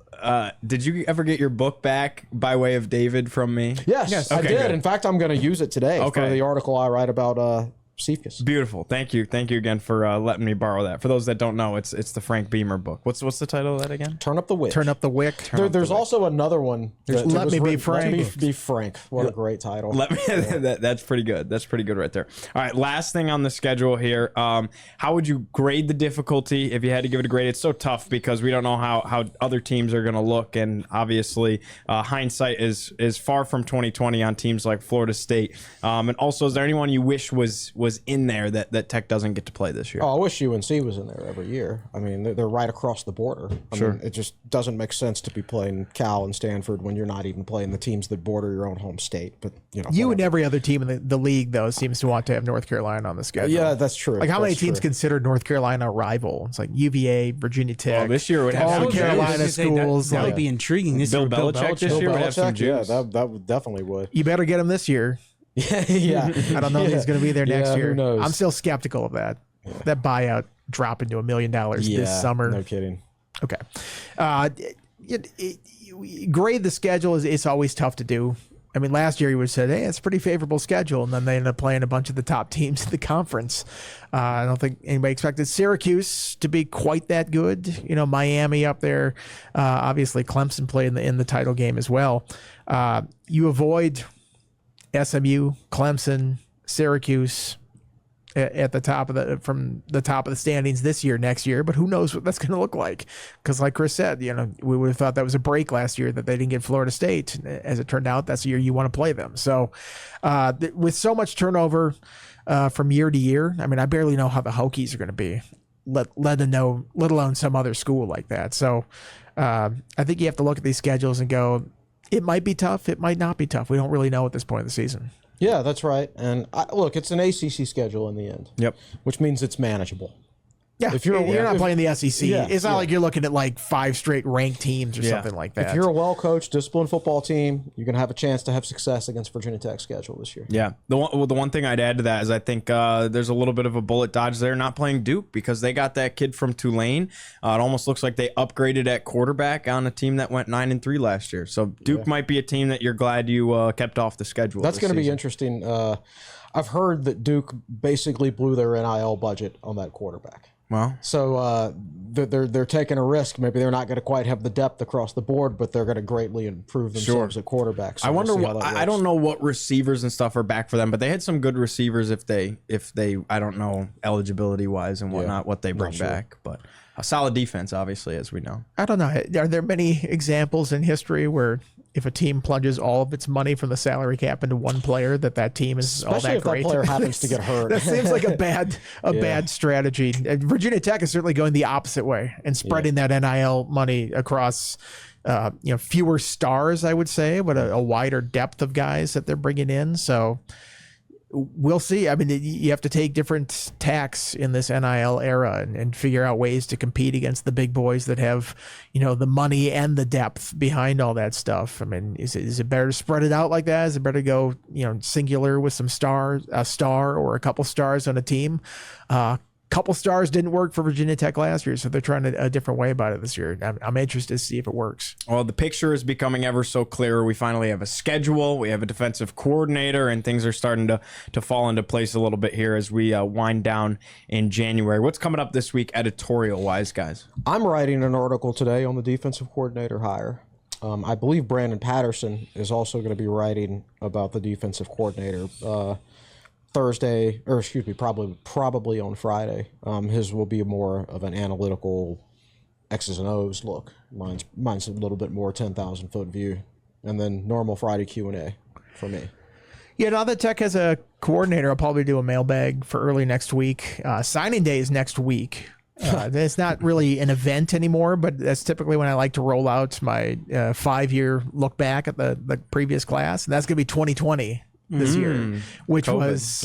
did you ever get your book back by way of David from me? Yes, I Okay, did. good. In fact, I'm going to use it today for the article I write about Siefkes. Beautiful. Thank you again for letting me borrow that. For those that don't know, it's the Frank Beamer book. What's the title of that again? Turn Up the Wick. Turn up the wick. There's also another one. Let Me Be Frank. Let Me Be Frank. What a great title. That's pretty good. That's pretty good right there. All right, last thing on the schedule here. How would you grade the difficulty if you had to give it a grade? It's so tough because we don't know how other teams are going to look, and obviously hindsight is far from 2020 on teams like Florida State. And also, is there anyone you wish was in there that Tech doesn't get to play this year? Oh, I wish UNC was in there every year. I mean, they're right across the border. I mean, it just doesn't make sense to be playing Cal and Stanford when you're not even playing the teams that border your own home state. But you and every other team in the league, though, seems to want to have North Carolina on the schedule. Yeah, that's true. Like, how many teams consider North Carolina a rival? It's like UVA, Virginia Tech. Well, this year would have all some the Carolina juice. schools. That would be intriguing. This Bill year, Belichick this year would have some juice. Yeah, that definitely would. You better get him this year. Yeah. I don't know if he's going to be there next year. Who knows? I'm still skeptical of that. That buyout dropping to $1 million this summer. No kidding. Okay. Grade the schedule it's always tough to do. I mean, last year you would have said, hey, it's a pretty favorable schedule, and then they ended up playing a bunch of the top teams in the conference. I don't think anybody expected Syracuse to be quite that good. Miami up there. Obviously, Clemson played in the title game as well. You avoid SMU, Clemson, Syracuse at the top of from the top of the standings this year, next year, but who knows what that's going to look like? Because like Chris said, we would have thought that was a break last year that they didn't get Florida State. As it turned out, that's the year you want to play them. So with so much turnover from year to year, I mean, I barely know how the Hokies are going to be, let alone some other school like that. So I think you have to look at these schedules and go, it might be tough, it might not be tough. We don't really know at this point of the season. Yeah, that's right. And look, it's an ACC schedule in the end. Yep. Which means it's manageable. Yeah, if you're not playing the SEC, it's not like you're looking at like 5 straight ranked teams or something like that. If you're a well-coached, disciplined football team, you're going to have a chance to have success against Virginia Tech's schedule this year. Yeah. The one thing I'd add to that is I think there's a little bit of a bullet dodge there not playing Duke because they got that kid from Tulane. It almost looks like they upgraded at quarterback on a team that went 9-3 last year. So Duke might be a team that you're glad you kept off the schedule. That's going to be interesting. I've heard that Duke basically blew their NIL budget on that quarterback. Well, so they're taking a risk. Maybe they're not going to quite have the depth across the board, but they're going to greatly improve themselves at quarterback. So I wonder I don't know what receivers and stuff are back for them, but they had some good receivers if they I don't know eligibility wise and whatnot what they bring back, but a solid defense obviously as we know. I don't know. Are there many examples in history where if a team plunges all of its money from the salary cap into one player, that team is especially all that if great? That player happens to get hurt. That seems like a bad strategy. Virginia Tech is certainly going the opposite way and spreading that NIL money across fewer stars, I would say, but a wider depth of guys that they're bringing in. So we'll see. I mean, you have to take different tacks in this NIL era and figure out ways to compete against the big boys that have, the money and the depth behind all that stuff. I mean, is it better to spread it out like that? Is it better to go, singular with a star or a couple stars on a team? Couple stars didn't work for Virginia Tech last year, so they're trying a different way about it this year. I'm interested to see if it works. Well, the picture is becoming ever so clearer. We finally have a schedule. We have a defensive coordinator, and things are starting to fall into place a little bit here as we wind down in January. What's coming up this week editorial-wise, guys? I'm writing an article today on the defensive coordinator hire. I believe Brandon Patterson is also going to be writing about the defensive coordinator probably on Friday. His will be more of an analytical X's and O's look. Mine's a little bit more 10,000 foot view, and then normal Friday Q&A for me. Yeah, now that Tech has a coordinator, I'll probably do a mailbag for early next week. Signing day is next week. It's not really an event anymore, but that's typically when I like to roll out my 5-year look back at the previous class, and that's going to be 2020. This year, which was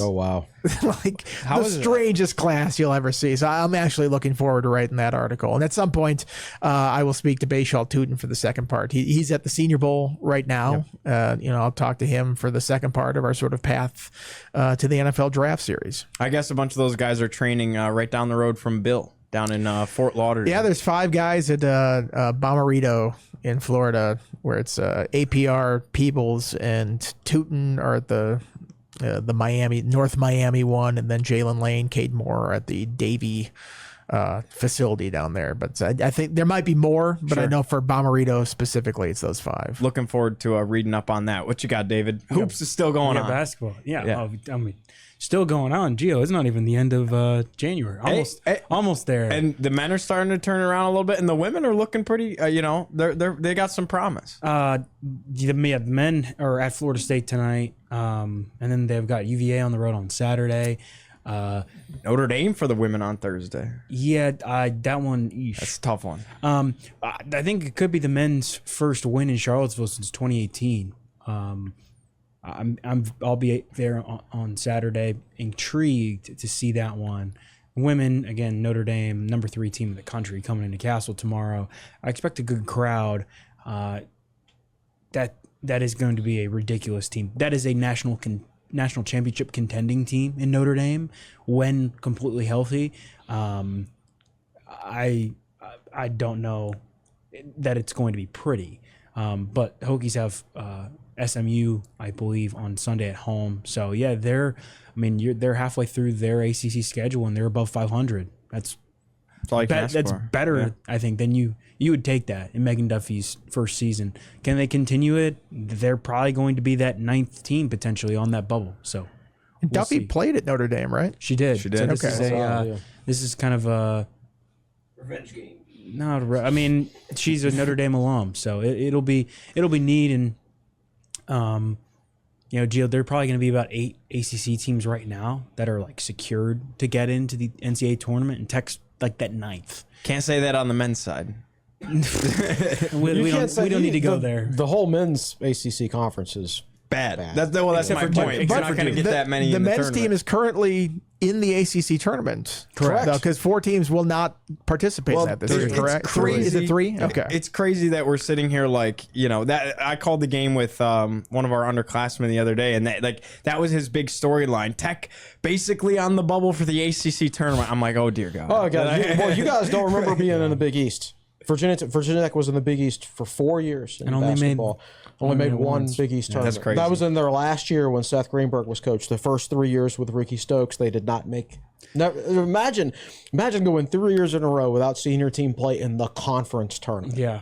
like the strangest class you'll ever see. So I'm actually looking forward to writing that article. And at some point, I will speak to Bayshall Tootin for the second part. He's at the Senior Bowl right now. Yep. I'll talk to him for the second part of our sort of path to the NFL draft series. I guess a bunch of those guys are training right down the road from Bill. down in Fort Lauderdale. Yeah, there's 5 guys at Bomarito in Florida, where it's APR, Peebles, and Tootin are at the Miami, North Miami one, and then Jalen Lane, Cade Moore are at the Davie facility down there. But I think there might be more, but I know for Bomarito specifically, it's those 5. Looking forward to reading up on that. What you got, David? Hoops is still going on. Basketball. Yeah. Oh, I mean, still going on. Gio, it's not even the end of January. Almost there. And the men are starting to turn around a little bit, and the women are looking pretty. They got some promise. The men are at Florida State tonight, and then they've got UVA on the road on Saturday. Notre Dame for the women on Thursday. Yeah, that one. Eesh. That's a tough one. I think it could be the men's first win in Charlottesville since 2018. I'll be there on Saturday, intrigued to see that one. Women, again, Notre Dame, number 3 team in the country, coming into Castle tomorrow. I expect a good crowd. That is going to be a ridiculous team. That is a national championship contending team in Notre Dame when completely healthy. I don't know that it's going to be pretty, but Hokies have SMU, I believe, on Sunday at home. So yeah, they're halfway through their ACC schedule and they're above 500. That's better, I think, than you would take that in Megan Duffy's first season. Can they continue it? They're probably going to be that 9th team potentially on that bubble. So Duffy played at Notre Dame, right? She did. She did. So this is kind of a revenge game. No, I mean, she's a Notre Dame alum, so it'll be neat. And Gio, there are probably going to be about 8 ACC teams right now that are like secured to get into the NCAA tournament, and Tech's like that 9th. Can't say that on the men's side. we don't need to go there. The whole men's ACC conference is bad. That's my point. You're not going to get that many. The in the men's tournament. team is currently in the ACC tournament. Correct. Because 4 teams will not participate in that this year, correct? Crazy. Is it 3? Okay. It's crazy that we're sitting here that I called the game with one of our underclassmen the other day, and that was his big storyline. Tech basically on the bubble for the ACC tournament. I'm like, oh dear God. Oh God. You guys don't remember being in the Big East. Virginia Tech was in the Big East for 4 years in basketball. Only made one once. Big East tournament. That's crazy. That was in their last year when Seth Greenberg was coach. The first 3 years with Ricky Stokes, they did not make. Imagine going 3 years in a row without seeing your team play in the conference tournament. Yeah.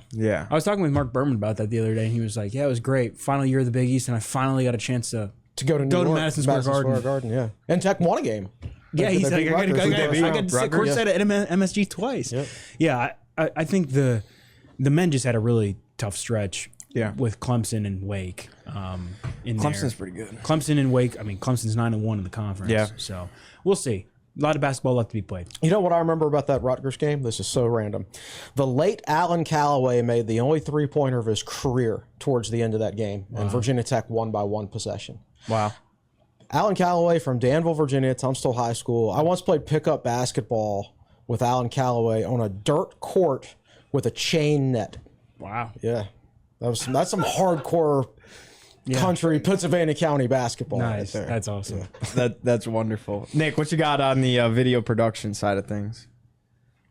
I was talking with Mark Berman about that the other day, and he was like, "Yeah, it was great. Final year of the Big East, and I finally got a chance to go to Madison Square Garden. Yeah, and Tech won a game. Yeah, he's They like, beat I Rutgers. got to sit courtside at MSG twice. Yep. Yeah, I think the men just had a really tough stretch. Yeah. With Clemson and Wake. Clemson's pretty good. Clemson and Wake. I mean, Clemson's 9-1 in the conference. Yeah. So we'll see. A lot of basketball left to be played. You know what I remember about that Rutgers game? This is so random. The late Alan Callaway made the only 3-pointer of his career towards the end of that game, and Virginia Tech won by 1 possession. Wow. Alan Callaway from Danville, Virginia, Tunstall High School. I once played pickup basketball with Alan Callaway on a dirt court with a chain net. Wow. Yeah. That's some hardcore country Pennsylvania County basketball Nice. right there. That's awesome. That's wonderful. Nick, what you got on the video production side of things?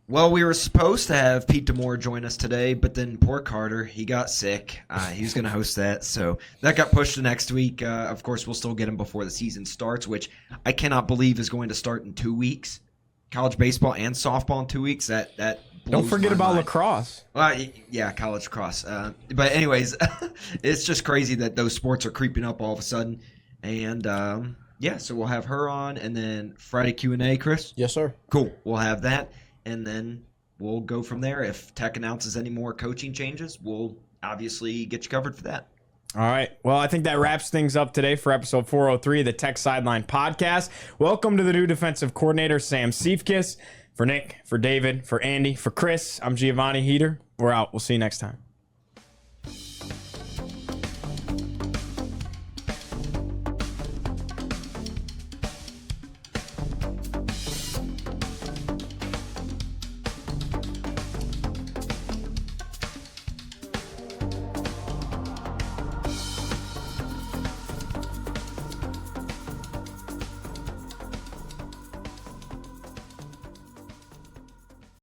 Well, we were supposed to have Pete Demore join us today, but then poor Carter, he got sick. He was going to host that, so that got pushed to next week. Of course, we'll still get him before the season starts, which I cannot believe is going to start in 2 weeks. College baseball and softball in 2 weeks. That Don't forget my about mind. lacrosse. Yeah, college lacrosse. But anyways, it's just crazy that those sports are creeping up all of a sudden. And so we'll have her on, and then Friday Q&A, Chris. Yes, sir. Cool. We'll have that, and then we'll go from there. If Tech announces any more coaching changes, we'll obviously get you covered for that. All right. Well, I think that wraps things up today for episode 403 of the Tech Sideline podcast. Welcome to the new defensive coordinator, Sam Siefkes. For Nick, for David, for Andy, for Chris, I'm Giovanni Heater. We're out. We'll see you next time.